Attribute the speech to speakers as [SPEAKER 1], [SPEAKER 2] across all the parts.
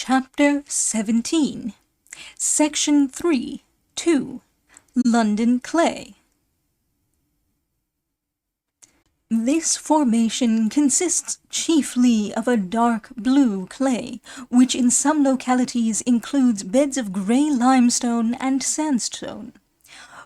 [SPEAKER 1] Chapter 17, Section 3, 2, London Clay. This formation consists chiefly of a dark blue clay, which in some localities includes beds of grey limestone and sandstone.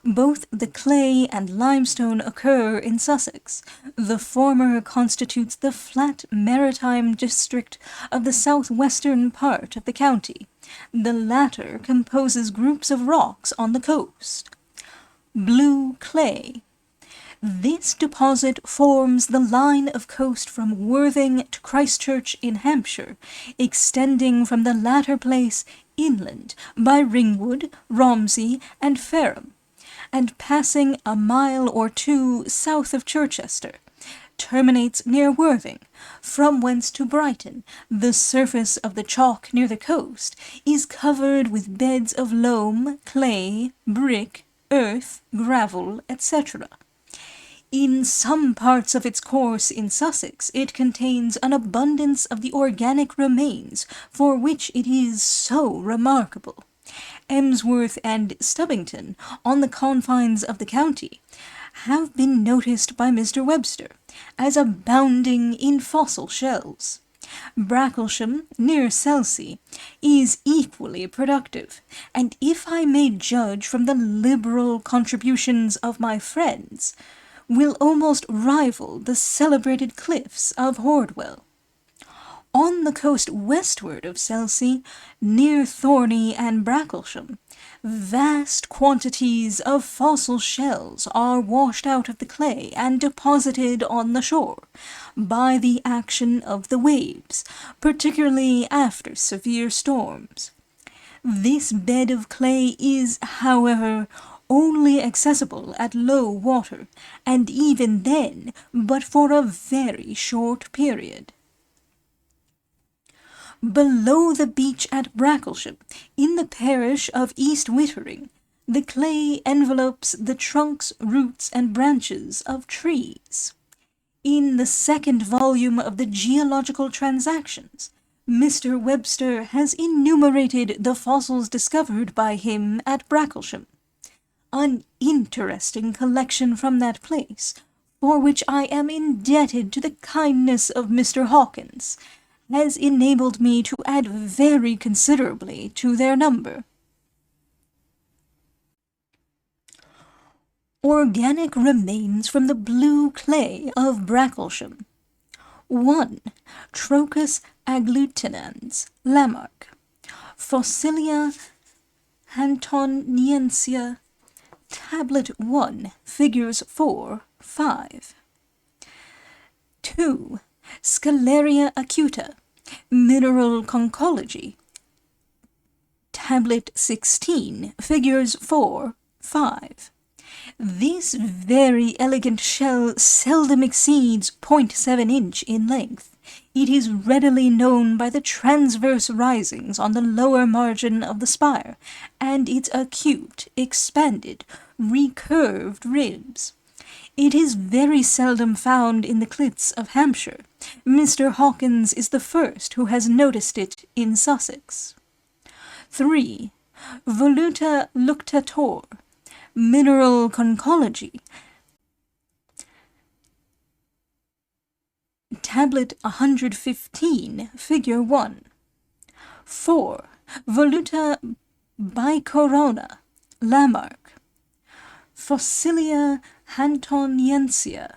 [SPEAKER 1] Both the clay and limestone occur in Sussex. The former constitutes the flat maritime district of the southwestern part of the county. The latter composes groups of rocks on the coast. Blue clay. This deposit forms the line of coast from Worthing to Christchurch in Hampshire, extending from the latter place inland by Ringwood, Romsey, and Fareham, and passing a mile or two south of Chichester, terminates near Worthing, from whence to Brighton. The surface of the chalk near the coast is covered with beds of loam, clay, brick, earth, gravel, etc. In some parts of its course in Sussex it contains an abundance of the organic remains for which it is so remarkable. Emsworth and Stubbington, on the confines of the county, have been noticed by Mr. Webster as abounding in fossil shells. Bracklesham, near Selsey, is equally productive, and if I may judge from the liberal contributions of my friends, will almost rival the celebrated cliffs of Hordwell. On the coast westward of Selsey, near Thorney and Bracklesham, vast quantities of fossil shells are washed out of the clay and deposited on the shore by the action of the waves, particularly after severe storms. This bed of clay is, however, only accessible at low water, and even then but for a very short period. Below the beach at Bracklesham, in the parish of East Wittering, the clay envelopes the trunks, roots, and branches of trees. In the second volume of the Geological Transactions, Mr. Webster has enumerated the fossils discovered by him at Bracklesham. An interesting collection from that place, for which I am indebted to the kindness of Mr. Hawkins, has enabled me to add very considerably to their number. Organic remains from the blue clay of Bracklesham. 1. Trochus agglutinans, Lamarck. Fossilia hantoniensia, Tablet 1, Figures 4, 5. 2. Scalaria acuta, Mineral Conchology, Tablet 16, Figures 4, 5. This very elegant shell seldom exceeds 0.7 inch in length. It is readily known by the transverse risings on the lower margin of the spire, and its acute, expanded, recurved ribs. It is very seldom found in the cliffs of Hampshire. Mr. Hawkins is the first who has noticed it in Sussex. 3. Voluta luctator, Mineral Conchology, Tablet 115, Figure 1. 4. Voluta bicorona, Lamarck. Fossilia hantoniensia,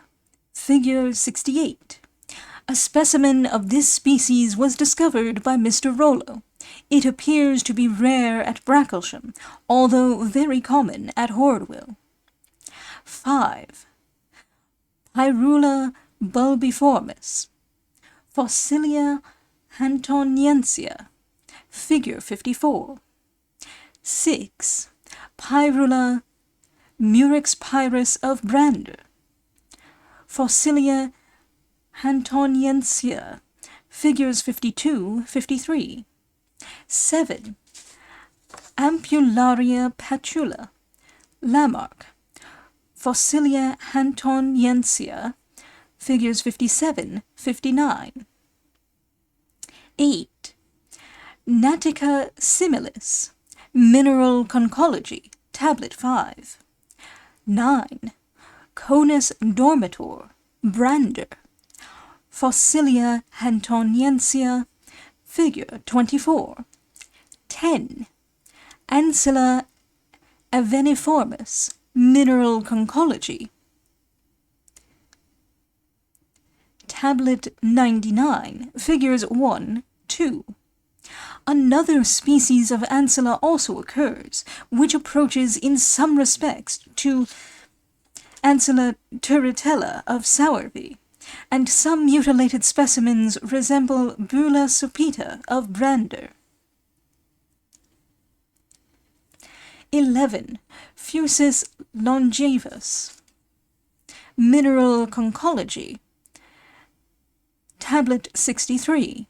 [SPEAKER 1] Figure 68. A specimen of this species was discovered by Mr. Rollo. It appears to be rare at Bracklesham, although very common at Hordwell. 5. Pyrula bulbiformis, Fossilia hantoniensia, Figure 54. 6. Pyrula murex pyrus of Brander, Fossilia hantoniensia, Figures 52, 53. 7. Ampullaria patula, Lamarck, Fossilia hantoniensia, Figures 57, 59. 8. Natica similis, Mineral Conchology, Tablet 5. 9. Conus dormitor, Brander, Fossilia hantoniensia, Figure 24. 10. Ancilla aveniformis, Mineral Conchology, Tablet 99, Figures 1, 2. Another species of ancilla also occurs, which approaches in some respects to Ancilla turritella of Sowerby, and some mutilated specimens resemble Bula supita of Brander. 11. Fusus longevus, Mineral Conchology, Tablet 63.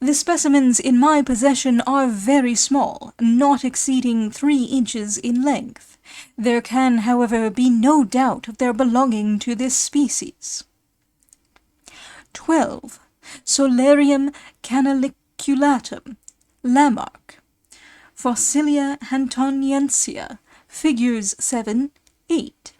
[SPEAKER 1] The specimens in my possession are very small, not exceeding 3 inches in length. There can, however, be no doubt of their belonging to this species. 12. Solarium canaliculatum, Lamarck, Fossilia hantoniensia, Figures 7, 8.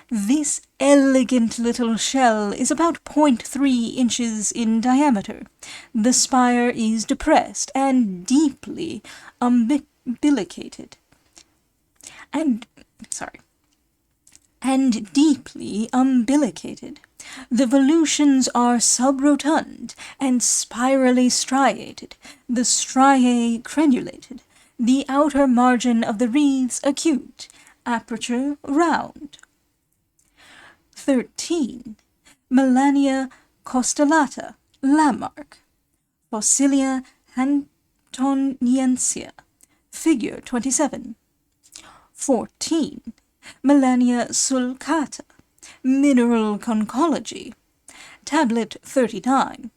[SPEAKER 1] This elegant little shell is about 0.3 inches in diameter. The spire is depressed and deeply umbilicated. And deeply umbilicated. The volutions are subrotund and spirally striated, the striae crenulated, the outer margin of the wreaths acute, aperture round. 13. Melania costellata, Lamarck, Fossilia hantoniensia, Figure 27. 14. Melania sulcata, Mineral Conchology, Tablet 39.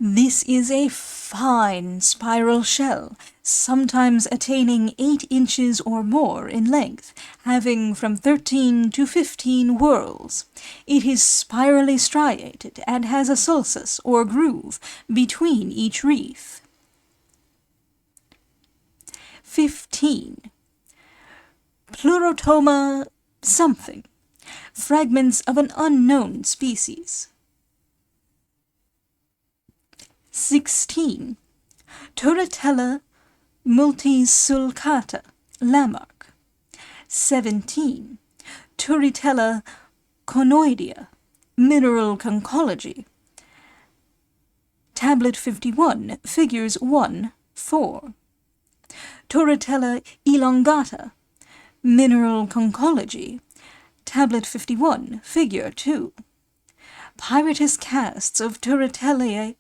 [SPEAKER 1] This is a fine spiral shell, sometimes attaining 8 inches or more in length, having from 13 to 15 whorls. It is spirally striated and has a sulcus or groove between each wreath. 15. Plurotoma something, fragments of an unknown species. 16. Turritella multisulcata, Lamarck. 17. Turritella conoidea, Mineral Conchology, Tablet 51, Figures 1, 4. Turritella elongata, Mineral Conchology, Tablet 51, Figure 2. Pyritous casts of turritellae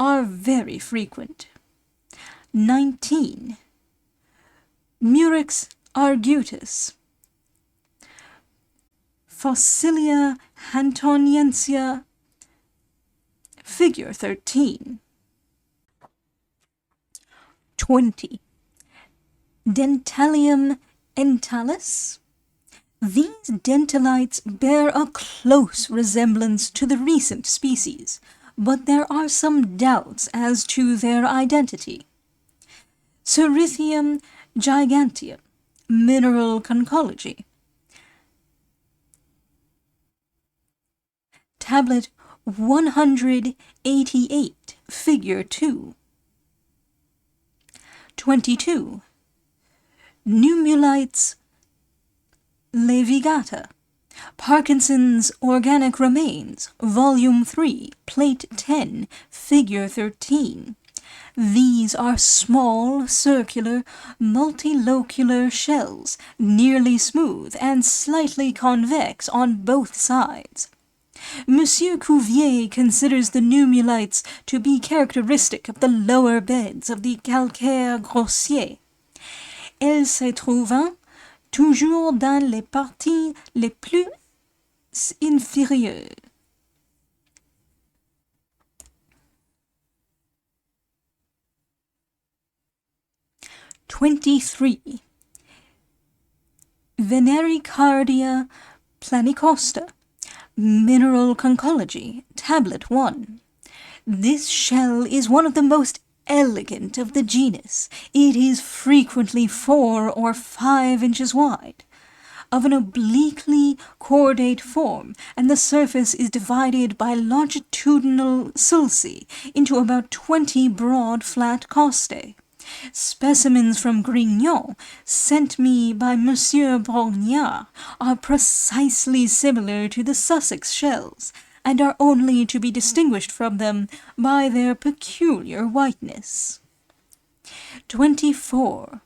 [SPEAKER 1] are very frequent. 19. Murex argutus, Fossilia hantoniensia, Figure 13. 20. Dentalium entalis. These dentalites bear a close resemblance to the recent species, but there are some doubts as to their identity. Cerithium giganteum, Mineral Conchology, Tablet 188, Figure 2. 22. Nummulites levigata, Parkinson's Organic Remains, Volume 3, Plate 10, Figure 13. These are small, circular, multilocular shells, nearly smooth and slightly convex on both sides. Monsieur Cuvier considers the nummulites to be characteristic of the lower beds of the calcaire grossier. Elles se trouvent toujours dans les parties les plus inférieures. (23) Venericardia planicosta, Mineral Conchology, Tablet 1. This shell is one of the most elegant of the genus. It is frequently 4 or 5 inches wide, of an obliquely cordate form, and the surface is divided by longitudinal sulci into about 20 broad flat costae. Specimens from Grignon, sent me by Monsieur Brognard, are precisely similar to the Sussex shells, and are only to be distinguished from them by their peculiar whiteness. 24.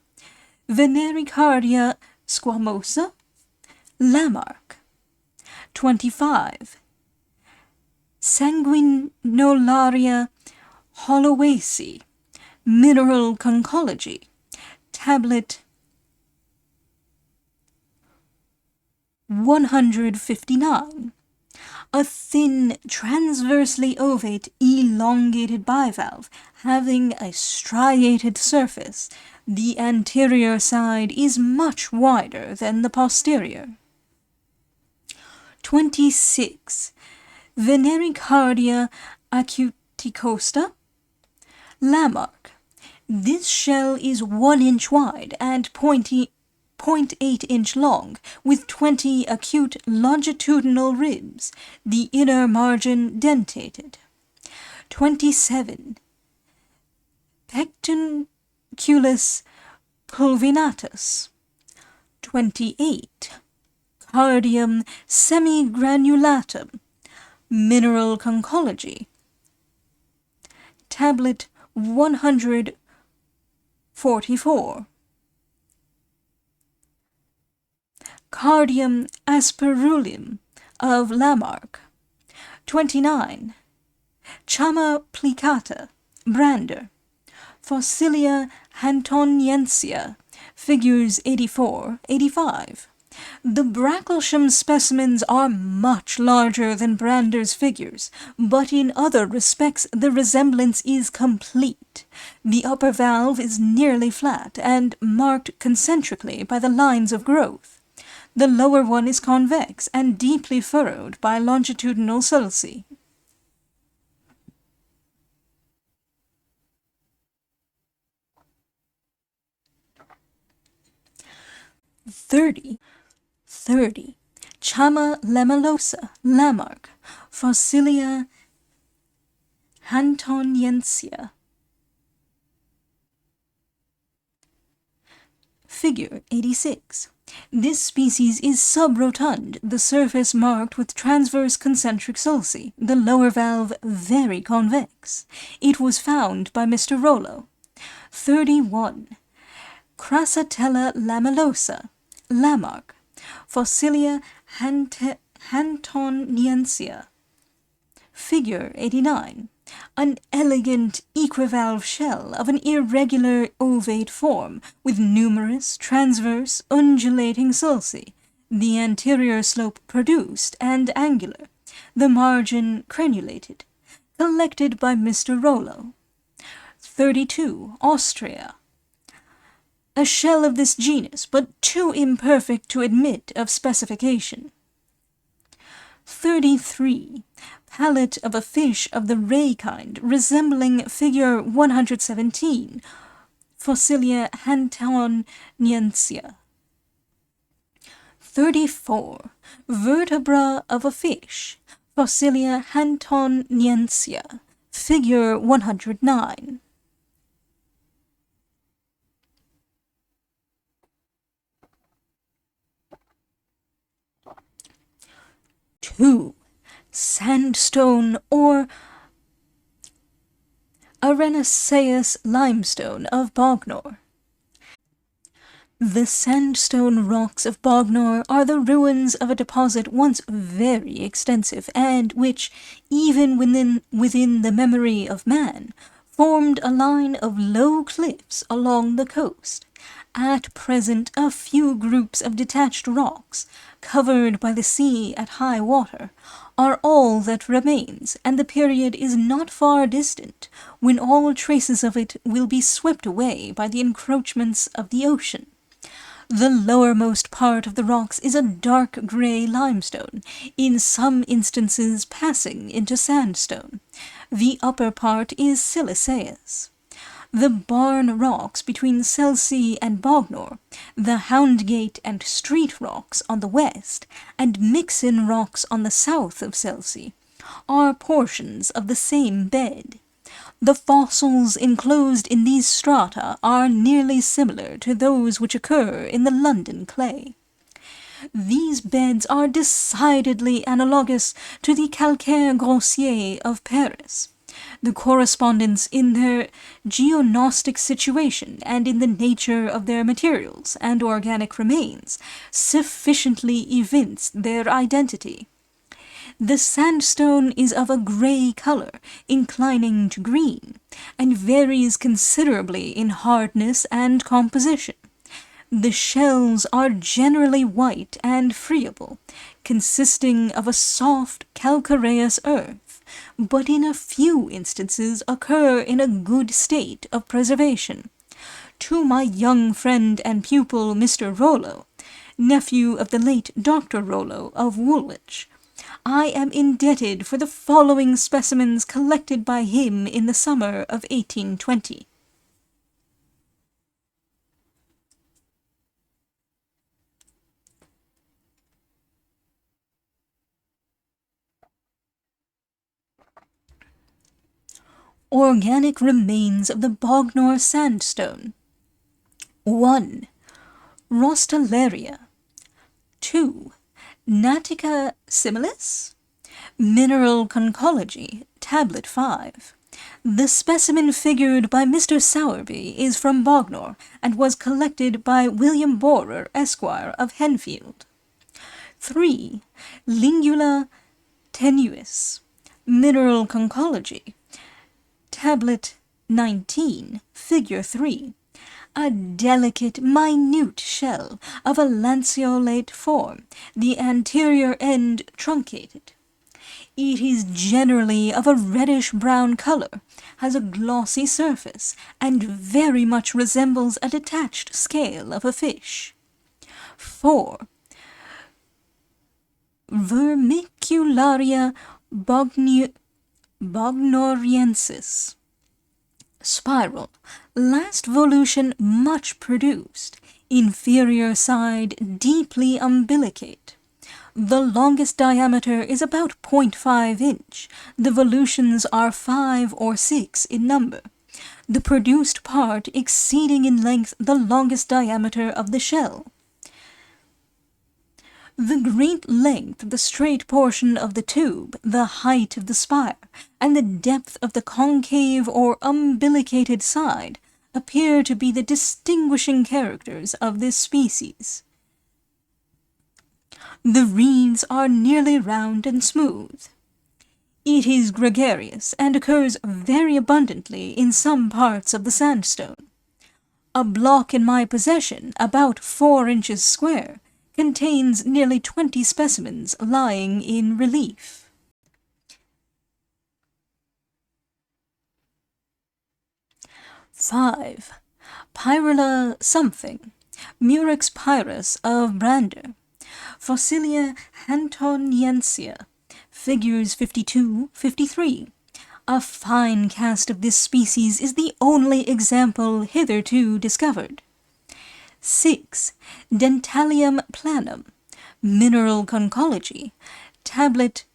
[SPEAKER 1] Venericardia squamosa, Lamarck. 25. Sanguinolaria hollowaysi, Mineral Conchology, Tablet 159. A thin, transversely ovate, elongated bivalve, having a striated surface. The anterior side is much wider than the posterior. 26. Venericardia acuticosta, Lamarck. This shell is 1 inch wide and 0.8 inch long, with 20 acute longitudinal ribs, the inner margin dentated. 27. Pectunculus pulvinatus. 28. Cardium semigranulatum, Mineral Conchology, Tablet 144. Cardium asperulium of Lamarck. 29. Chama plicata, Brander. Fossilia hantoniensia, figures 84, 85. The Bracklesham specimens are much larger than Brander's figures, but in other respects the resemblance is complete. The upper valve is nearly flat and marked concentrically by the lines of growth. The lower one is convex and deeply furrowed by longitudinal sulci. 30. Chama lamellosa, Lamarck. Fossilia hantoniensia. Figure 86. This species is subrotund, the surface marked with transverse concentric sulci, the lower valve very convex. It was found by Mr. Rollo. 31. Crassatella lamellosa, Lamarck. Fossilia hantoniensia. Figure 89. An elegant equivalve shell of an irregular ovate form, with numerous transverse undulating sulci, the anterior slope produced and angular, the margin crenulated, collected by Mr. Rollo. 32. Austria. A shell of this genus, but too imperfect to admit of specification. 33. Palate of a fish of the ray kind, resembling figure 117, Fossilia hantoniensia. 34. Vertebra of a fish, Fossilia hantoniensia, figure 109. 2. Sandstone or arenaceous limestone of Bognor. The sandstone rocks of Bognor are the ruins of a deposit once very extensive, and which, even within the memory of man, formed a line of low cliffs along the coast. At present, a few groups of detached rocks, covered by the sea at high water, are all that remains, and the period is not far distant when all traces of it will be swept away by the encroachments of the ocean. The lowermost part of the rocks is a dark grey limestone, in some instances passing into sandstone. The upper part is siliceous. the Barn Rocks between Selsey and Bognor, the Houndgate and Street Rocks on the west, and Mixen Rocks on the south of Selsey, are portions of the same bed. The fossils enclosed in these strata are nearly similar to those which occur in the London clay. These beds are decidedly analogous to the calcaire grossier of Paris. The correspondence in their geognostic situation and in the nature of their materials and organic remains sufficiently evince their identity. The sandstone is of a grey colour, inclining to green, and varies considerably in hardness and composition. The shells are generally white and friable, consisting of a soft calcareous earth, but in a few instances occur in a good state of preservation. To my young friend and pupil Mr. Rollo, nephew of the late Dr. Rollo of Woolwich, I am indebted for the following specimens collected by him in the summer of 1820. Organic remains of the Bognor sandstone. 1. Rostellaria. 2. Natica similis? Mineral Conchology, Tablet 5. The specimen figured by Mr. Sowerby is from Bognor, and was collected by William Borer, Esquire, of Henfield. 3. Lingula tenuis, Mineral Conchology, Tablet 19, Figure 3. A delicate, minute shell of a lanceolate form, the anterior end truncated. It is generally of a reddish-brown colour, has a glossy surface, and very much resembles a detached scale of a fish. 4. Vermicularia bognoriensis. Spiral, last volution much produced, inferior side deeply umbilicate. The longest diameter is about 0.5 inch. The volutions are 5 or 6 in number, the produced part exceeding in length the longest diameter of the shell. The great length of the straight portion of the tube, the height of the spire, and the depth of the concave or umbilicated side appear to be the distinguishing characters of this species. The reeds are nearly round and smooth. It is gregarious and occurs very abundantly in some parts of the sandstone. A block in my possession, about 4 inches square, contains nearly 20 specimens lying in relief. "5. Pyrala something, Murex pyrus of Brander, Fossilia hantoniensia, figures 52, 53. A fine cast of this species is the only example hitherto discovered. 6. Dentalium planum, Mineral Conchology, Tablet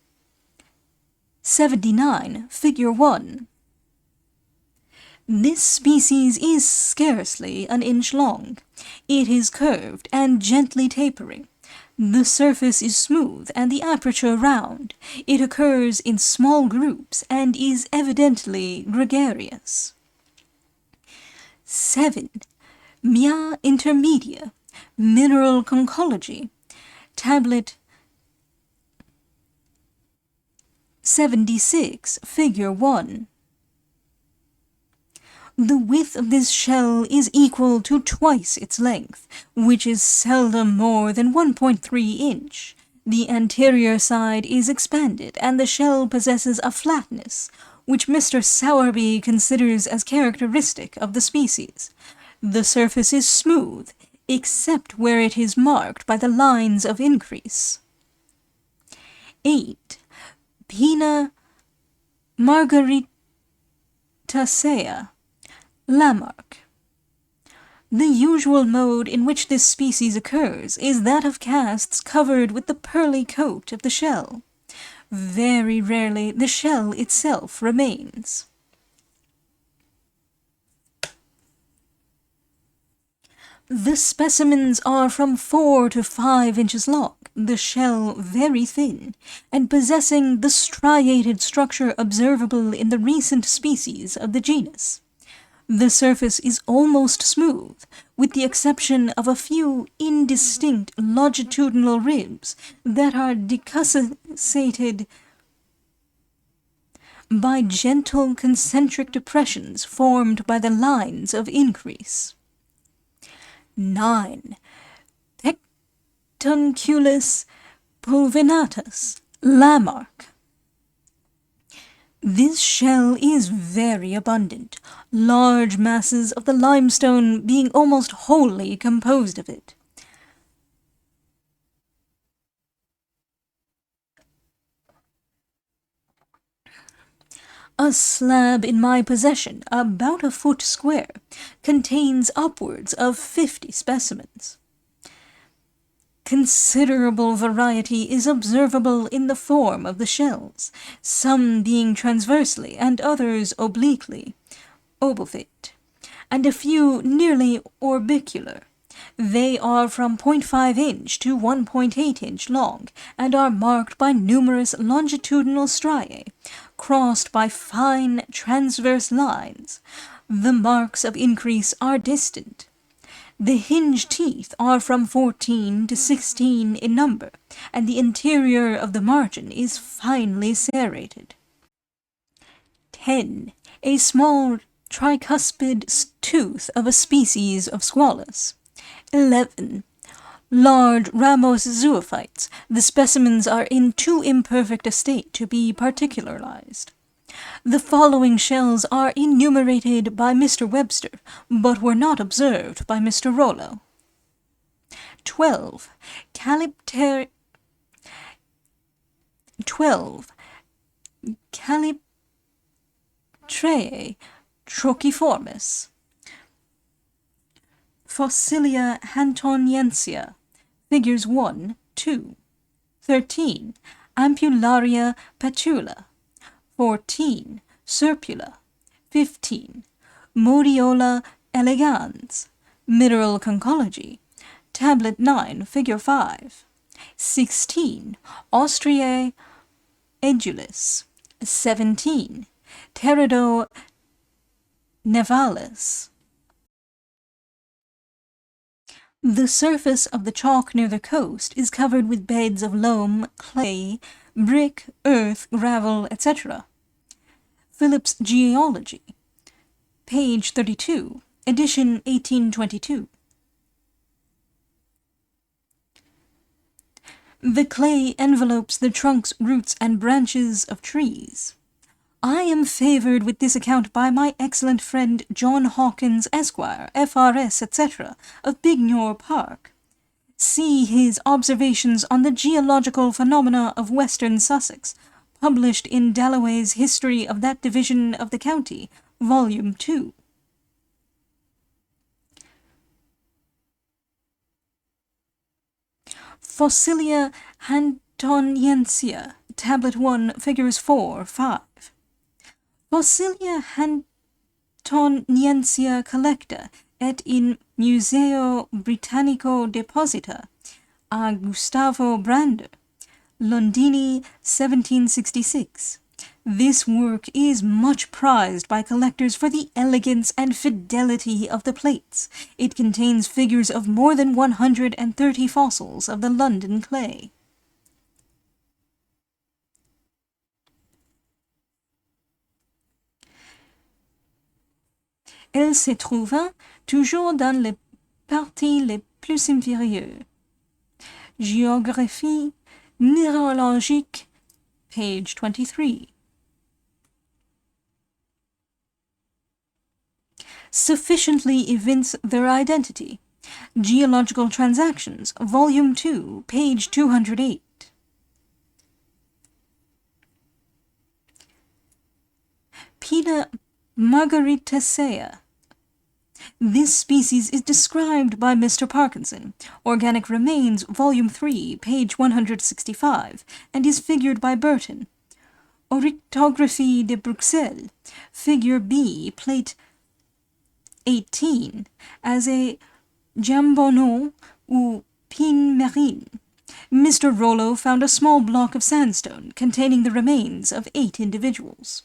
[SPEAKER 1] 79, Figure 1. This species is scarcely an inch long. It is curved and gently tapering. The surface is smooth and the aperture round. It occurs in small groups and is evidently gregarious. 7. Mia intermedia, Mineral Conchology, Tablet 76, Figure 1. The width of this shell is equal to twice its length, which is seldom more than 1.3 inch. The anterior side is expanded, and the shell possesses a flatness, which Mr. Sowerby considers as characteristic of the species. The surface is smooth, except where it is marked by the lines of increase. 8. Pina margaritacea, Lamarck. The usual mode in which this species occurs is that of casts covered with the pearly coat of the shell. Very rarely the shell itself remains. The specimens are from 4 to 5 inches long, the shell very thin, and possessing the striated structure observable in the recent species of the genus. The surface is almost smooth, with the exception of a few indistinct longitudinal ribs that are decussated by gentle concentric depressions formed by the lines of increase. 9. Tectunculus pulvinatus, Lamarck. This shell is very abundant, large masses of the limestone being almost wholly composed of it. A slab in my possession, about a foot square, contains upwards of 50 specimens. Considerable variety is observable in the form of the shells, some being transversely and others obliquely obovate, and a few nearly orbicular. They are from 0.5 inch to 1.8 inch long, and are marked by numerous longitudinal striae, crossed by fine transverse lines. The marks of increase are distant. The hinge teeth are from 14 to 16 in number, and the interior of the margin is finely serrated. 10. A small tricuspid tooth of a species of squalus. 11. Large Ramos zoophytes. The specimens are in too imperfect a state to be particularized. The following shells are enumerated by Mr. Webster, but were not observed by Mr. Rollo. 12. Calyptraea trociformis. Fossilia hantoniensia, figures 1, 2. 13. Ampullaria patula. 14. Serpula. 15. Modiola elegans. Mineral conchology. Tablet 9, figure 5. 16. Austriae edulis. 17. Pterido nevalis. The surface of the chalk near the coast is covered with beds of loam, clay, brick, earth, gravel, etc. Phillips' Geology, page 32, edition 1822. The clay envelopes the trunks, roots, and branches of trees. I am favored with this account by my excellent friend John Hawkins, Esquire, F.R.S., etc., of Bignor Park. See his Observations on the Geological Phenomena of Western Sussex, published in Dalloway's History of that Division of the County, Volume 2. Fossilia hantoniensia, Tablet 1, Figures 4, 5. Fossilia hantoniensia collecta et in Museo Britannico deposita a Gustavo Brander, Londini, 1766. This work is much prized by collectors for the elegance and fidelity of the plates. It contains figures of more than 130 fossils of the London clay. Elle se trouva toujours dans les parties les plus inférieures. Géographie minéralogique, page 23. Sufficiently evince their identity. Geological Transactions, Volume 2, page 208. Pina margaritacea, This species is described by Mr. Parkinson, Organic Remains, Volume 3, page 165, and is figured by Burton. Ornithography de Bruxelles, Figure B, Plate 18, as a jambonneau ou pin marine. Mr. Rollo found a small block of sandstone containing the remains of 8 individuals.